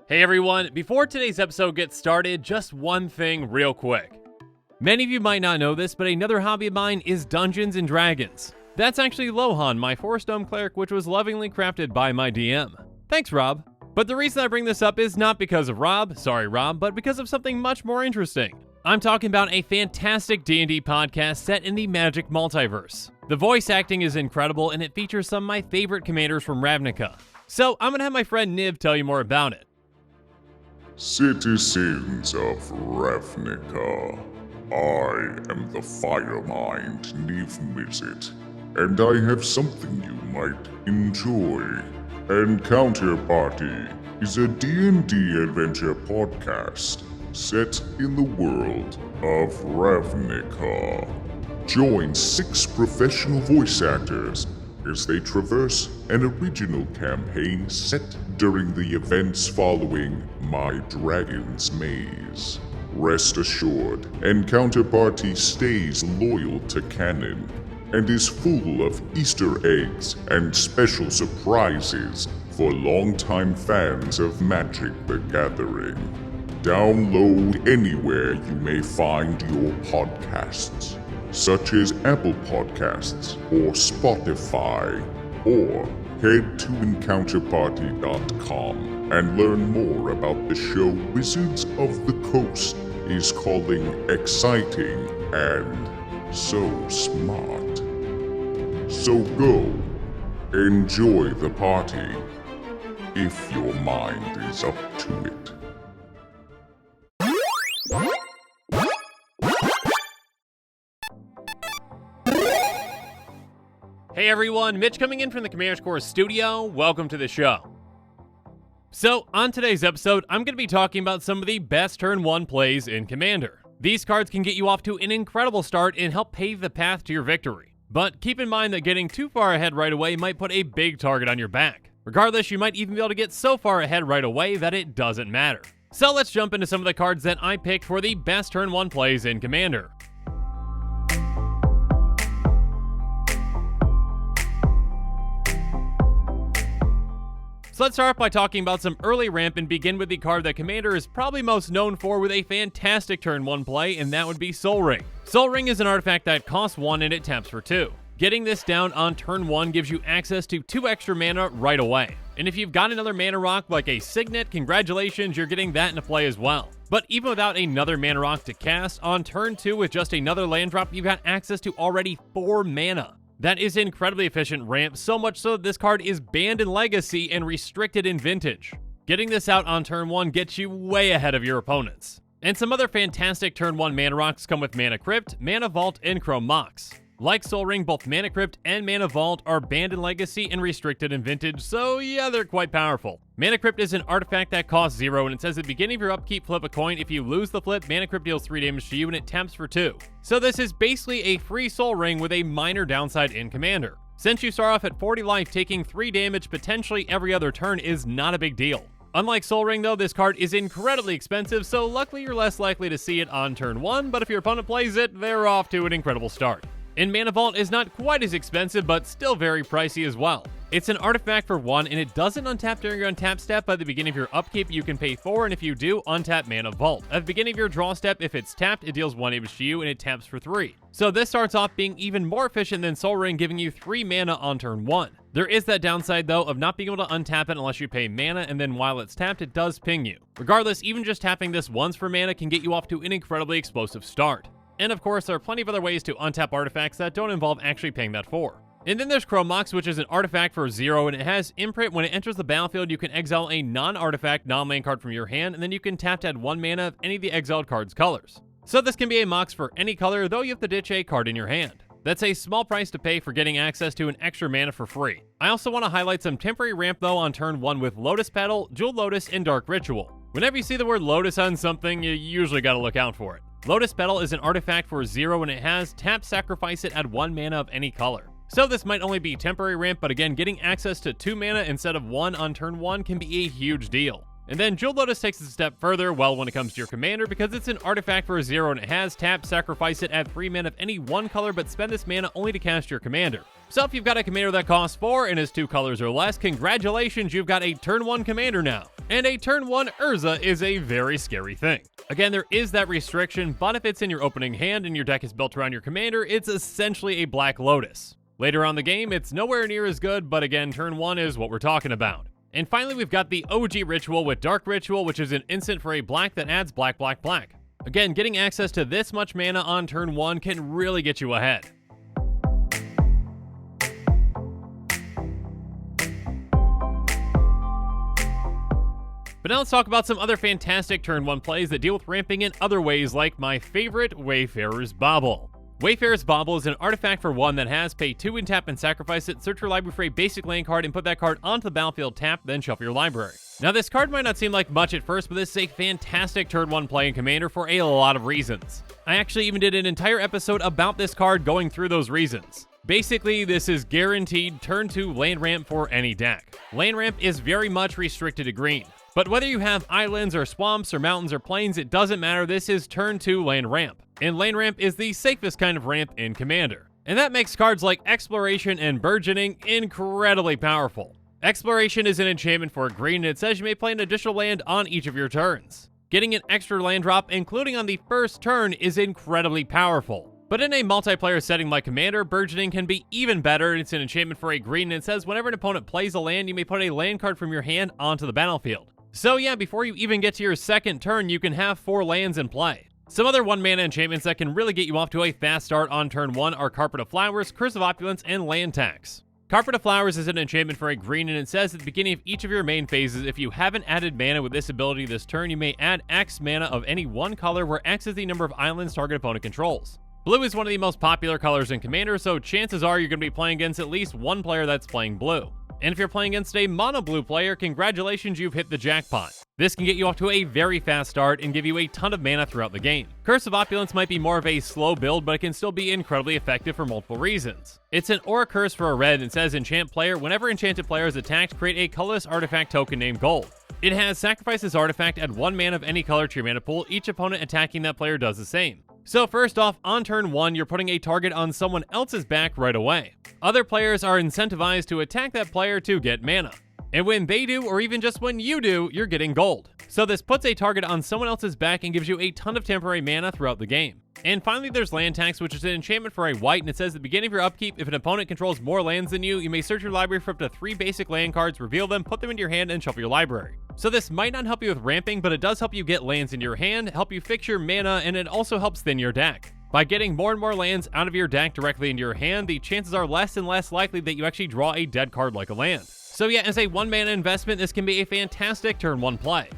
Hey everyone, before today's episode gets started, just one thing real quick. Many of you might not know this, but another hobby of mine is Dungeons & Dragons. That's actually Lohan, my Forest Dome cleric, which was lovingly crafted by my DM. Thanks, Rob. But the reason I bring this up is not because of Rob, sorry Rob, but because of something much more interesting. I'm talking about a fantastic D&D podcast set in the Magic multiverse. The voice acting is incredible and it features some of my favorite commanders from Ravnica. So I'm gonna have my friend Niv tell you more about it. Citizens of Ravnica, I am the Firemind Niv-Mizzet, and I have something you might enjoy. Encounter Party is a D&D adventure podcast set in the world of Ravnica. Join 6 professional voice actors as they traverse an original campaign set during the events following My Dragon's Maze. Rest assured, Encounter Party stays loyal to canon and is full of Easter eggs and special surprises for longtime fans of Magic the Gathering. Download anywhere you may find your podcasts, such as Apple Podcasts or Spotify, or head to EncounterParty.com and learn more about the show Wizards of the Coast is calling exciting and so smart. So go, enjoy the party, if your mind is up to it. Hey everyone, Mitch coming in from the Commander's Core studio. Welcome to the show. So, on today's episode, I'm going to be talking about some of the best turn 1 plays in Commander. These cards can get you off to an incredible start and help pave the path to your victory. But keep in mind that getting too far ahead right away might put a big target on your back. Regardless, you might even be able to get so far ahead right away that it doesn't matter. So let's jump into some of the cards that I picked for the best turn 1 plays in Commander. So let's start off by talking about some early ramp and begin with the card that Commander is probably most known for with a fantastic turn 1 play, and that would be Sol Ring. Sol Ring is an artifact that costs 1 and it taps for 2. Getting this down on turn 1 gives you access to 2 extra mana right away. And if you've got another mana rock like a Signet, congratulations, you're getting that into play as well. But even without another mana rock to cast, on turn 2 with just another land drop, you've got access to already 4 mana. That is incredibly efficient ramp, so much so that this card is banned in Legacy and restricted in Vintage. Getting this out on turn 1 gets you way ahead of your opponents. And some other fantastic turn 1 mana rocks come with Mana Crypt, Mana Vault, and Chrome Mox. Like Sol Ring, both Mana Crypt and Mana Vault are banned in Legacy and restricted in Vintage, so yeah, they're quite powerful. Mana Crypt is an artifact that costs 0, and it says at the beginning of your upkeep, flip a coin. If you lose the flip, Mana Crypt deals 3 damage to you, and it taps for 2. So this is basically a free Sol Ring with a minor downside in Commander. Since you start off at 40 life, taking 3 damage potentially every other turn is not a big deal. Unlike Sol Ring though, this card is incredibly expensive, so luckily you're less likely to see it on turn 1, but if your opponent plays it, they're off to an incredible start. And Mana Vault is not quite as expensive, but still very pricey as well. It's an artifact for 1, and it doesn't untap during your untap step. At the beginning of your upkeep, you can pay 4, and if you do, untap Mana Vault. At the beginning of your draw step, if it's tapped, it deals 1 damage to you, and it taps for 3. So this starts off being even more efficient than Sol Ring, giving you 3 mana on turn 1. There is that downside, though, of not being able to untap it unless you pay mana, and then while it's tapped, it does ping you. Regardless, even just tapping this once for mana can get you off to an incredibly explosive start. And of course, there are plenty of other ways to untap artifacts that don't involve actually paying that 4. And then there's Chrome Mox, which is an artifact for 0, and it has Imprint. When it enters the battlefield, you can exile a non-artifact, non-land card from your hand, and then you can tap to add 1 mana of any of the exiled card's colors. So this can be a Mox for any color, though you have to ditch a card in your hand. That's a small price to pay for getting access to an extra mana for free. I also want to highlight some temporary ramp though on turn 1 with Lotus Petal, Jewel Lotus, and Dark Ritual. Whenever you see the word Lotus on something, you usually gotta look out for it. Lotus Petal is an artifact for 0 and it has tap, sacrifice it, add 1 mana of any color. So this might only be temporary ramp, but again, getting access to 2 mana instead of 1 on turn 1 can be a huge deal. And then Jeweled Lotus takes it a step further, well, when it comes to your commander, because it's an artifact for a 0 and it has tap, sacrifice it, add 3 mana of any one color, but spend this mana only to cast your commander. So if you've got a commander that costs 4 and is 2 colors or less, congratulations, you've got a turn 1 commander now. And a turn 1 Urza is a very scary thing. Again, there is that restriction, but if it's in your opening hand and your deck is built around your commander, it's essentially a Black Lotus. Later on in the game, it's nowhere near as good, but again, turn 1 is what we're talking about. And finally, we've got the OG Ritual with Dark Ritual, which is an instant for a black that adds black, black, black. Again, getting access to this much mana on turn 1 can really get you ahead. But now let's talk about some other fantastic turn 1 plays that deal with ramping in other ways, like my favorite, Wayfarer's Bauble. Wayfarer's Bauble is an artifact for 1 that has pay 2 and tap and sacrifice it, search your library for a basic land card and put that card onto the battlefield tap, then shuffle your library. Now this card might not seem like much at first, but this is a fantastic turn 1 play in Commander for a lot of reasons. I actually even did an entire episode about this card going through those reasons. Basically, this is guaranteed turn 2 land ramp for any deck. Land ramp is very much restricted to green. But whether you have islands or swamps or mountains or plains, it doesn't matter, this is turn 2 land ramp. And land ramp is the safest kind of ramp in Commander. And that makes cards like Exploration and Burgeoning incredibly powerful. Exploration is an enchantment for green, and it says you may play an additional land on each of your turns. Getting an extra land drop, including on the first turn, is incredibly powerful. But in a multiplayer setting like Commander, Burgeoning can be even better. It's an enchantment for a green, and it says whenever an opponent plays a land, you may put a land card from your hand onto the battlefield. So yeah, before you even get to your second turn, you can have 4 lands in play. Some other 1-mana enchantments that can really get you off to a fast start on turn 1 are Carpet of Flowers, Curse of Opulence, and Land Tax. Carpet of Flowers is an enchantment for a green, and it says at the beginning of each of your main phases, if you haven't added mana with this ability this turn, you may add X mana of any one color, where X is the number of islands target opponent controls. Blue is one of the most popular colors in Commander, so chances are you're going to be playing against at least one player that's playing blue. And if you're playing against a mono blue player, congratulations, you've hit the jackpot. This can get you off to a very fast start and give you a ton of mana throughout the game. Curse of Opulence might be more of a slow build, but it can still be incredibly effective for multiple reasons. It's an aura curse for a red and says enchant player, whenever enchanted player is attacked, create a colorless artifact token named Gold. It has sacrifice this artifact, add 1 mana of any color to your mana pool, each opponent attacking that player does the same. So first off, on turn 1, you're putting a target on someone else's back right away. Other players are incentivized to attack that player to get mana. And when they do, or even just when you do, you're getting gold. So this puts a target on someone else's back and gives you a ton of temporary mana throughout the game. And finally, there's Land Tax, which is an enchantment for a white, and it says at the beginning of your upkeep, if an opponent controls more lands than you may search your library for up to 3 basic land cards, reveal them, put them into your hand, and shuffle your library. So this might not help you with ramping, but it does help you get lands into your hand, help you fix your mana, and it also helps thin your deck. By getting more and more lands out of your deck directly into your hand, the chances are less and less likely that you actually draw a dead card like a land. So yeah, as a 1-mana investment, this can be a fantastic turn 1 play.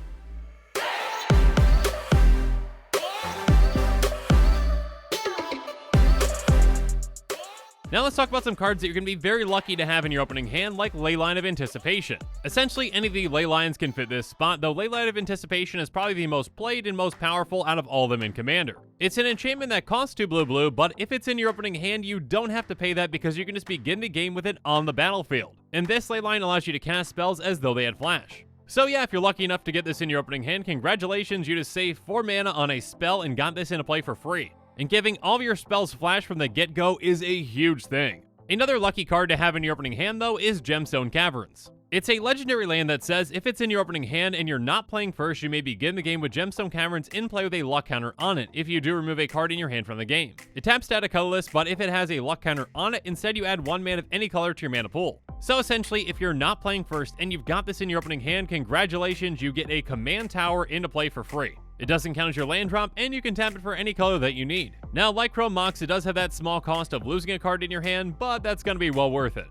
Now let's talk about some cards that you're going to be very lucky to have in your opening hand, like Leyline of Anticipation. Essentially, any of the Ley Lines can fit this spot, though Leyline of Anticipation is probably the most played and most powerful out of all of them in Commander. It's an enchantment that costs 2 blue, but if it's in your opening hand, you don't have to pay that because you can just begin the game with it on the battlefield. And this Leyline allows you to cast spells as though they had flash. So yeah, if you're lucky enough to get this in your opening hand, congratulations, you just saved 4 mana on a spell and got this into play for free. And giving all of your spells flash from the get-go is a huge thing. Another lucky card to have in your opening hand, though, is Gemstone Caverns. It's a legendary land that says if it's in your opening hand and you're not playing first, you may begin the game with Gemstone Caverns in play with a luck counter on it if you do remove a card in your hand from the game. It taps to add a colorless, but if it has a luck counter on it, instead you add 1 mana of any color to your mana pool. So essentially, if you're not playing first and you've got this in your opening hand, congratulations, you get a command tower into play for free. It doesn't count as your land drop, and you can tap it for any color that you need. Now, like Chrome Mox, it does have that small cost of losing a card in your hand, but that's going to be well worth it.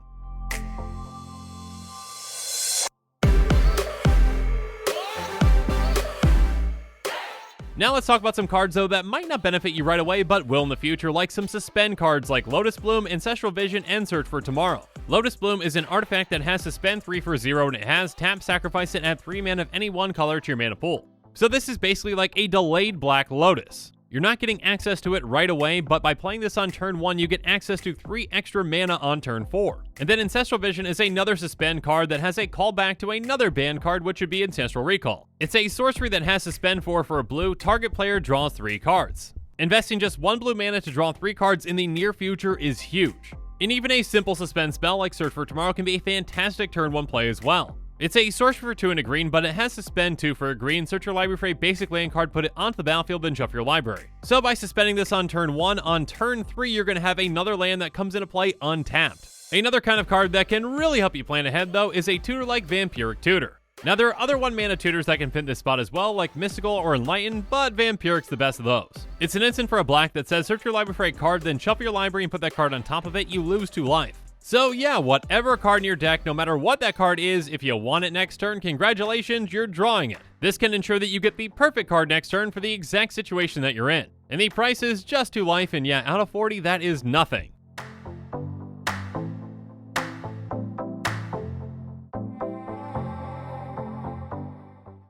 Now let's talk about some cards, though, that might not benefit you right away, but will in the future, like some suspend cards like Lotus Bloom, Ancestral Vision, and Search for Tomorrow. Lotus Bloom is an artifact that has suspend 3 for 0, and it has tap, sacrifice it, add 3 mana of any one color to your mana pool. So this is basically like a delayed Black Lotus. You're not getting access to it right away, but by playing this on turn 1, you get access to 3 extra mana on turn 4. And then Ancestral Vision is another suspend card that has a callback to another banned card, which would be Ancestral Recall. It's a sorcery that has suspend for a blue, target player draws 3 cards. Investing just 1 blue mana to draw 3 cards in the near future is huge. And even a simple suspend spell like Search for Tomorrow can be a fantastic turn 1 play as well. It's a sorcery for 2 and a green, but it has suspend 2 for a green. Search your library for a basic land card, put it onto the battlefield, then shuffle your library. So by suspending this on turn 1, on turn 3 you're going to have another land that comes into play untapped. Another kind of card that can really help you plan ahead though is a tutor like Vampiric Tutor. Now there are other 1 mana tutors that can fit this spot as well, like Mystical or Enlighten, but Vampiric's the best of those. It's an instant for a black that says search your library for a card, then shuffle your library and put that card on top of it, you lose 2 life. So yeah, whatever card in your deck, no matter what that card is, if you want it next turn, congratulations, you're drawing it. This can ensure that you get the perfect card next turn for the exact situation that you're in. And the price is just 2 life, and yeah, out of 40, that is nothing.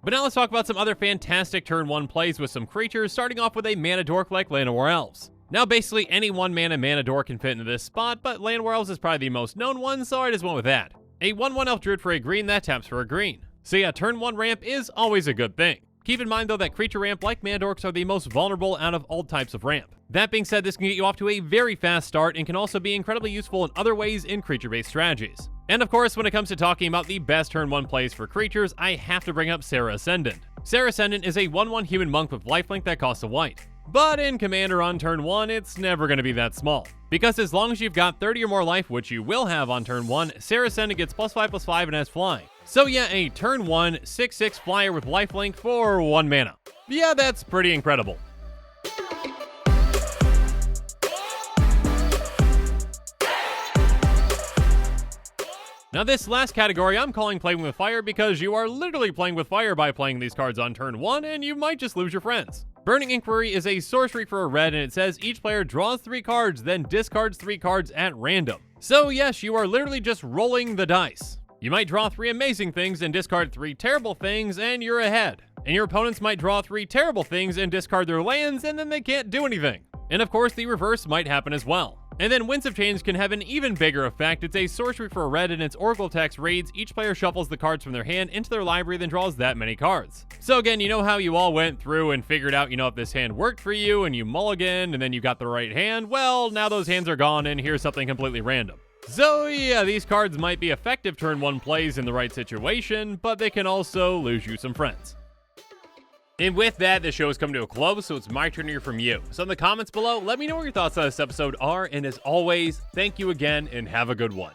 But now let's talk about some other fantastic turn 1 plays with some creatures, starting off with a mana dork like Llanowar Elves. Now basically any 1 mana dork can fit into this spot, but Llanowar Elves is probably the most known one, so I just went with that. A 1/1 elf druid for a green that taps for a green. So yeah, turn 1 ramp is always a good thing. Keep in mind though that creature ramp like mana dorks are the most vulnerable out of all types of ramp. That being said, this can get you off to a very fast start and can also be incredibly useful in other ways in creature-based strategies. And of course, when it comes to talking about the best turn 1 plays for creatures, I have to bring up Serra Ascendant. Serra Ascendant is a 1/1 human monk with lifelink that costs a white. But in Commander on turn 1, it's never going to be that small. Because as long as you've got 30 or more life, which you will have on turn 1, Serra Ascendant gets +5/+5 and has flying. So yeah, a turn 1 6/6 flyer with lifelink for 1 mana. Yeah, that's pretty incredible. Now this last category I'm calling playing with fire because you are literally playing with fire by playing these cards on turn 1 and you might just lose your friends. Burning Inquiry is a sorcery for a red and it says each player draws 3 cards then discards 3 cards at random. So yes, you are literally just rolling the dice. You might draw 3 amazing things and discard 3 terrible things and you're ahead. And your opponents might draw 3 terrible things and discard their lands and then they can't do anything. And of course the reverse might happen as well. And then Winds of Change can have an even bigger effect. It's a sorcery for a red and its Oracle text reads, each player shuffles the cards from their hand into their library then draws that many cards. So again, you know how you all went through and figured out, if this hand worked for you and you mulliganed and then you got the right hand? Well, now those hands are gone and here's something completely random. So yeah, these cards might be effective turn 1 plays in the right situation, but they can also lose you some friends. And with that, the show has come to a close, so it's my turn to hear from you. So in the comments below, let me know what your thoughts on this episode are, and as always, thank you again, and have a good one.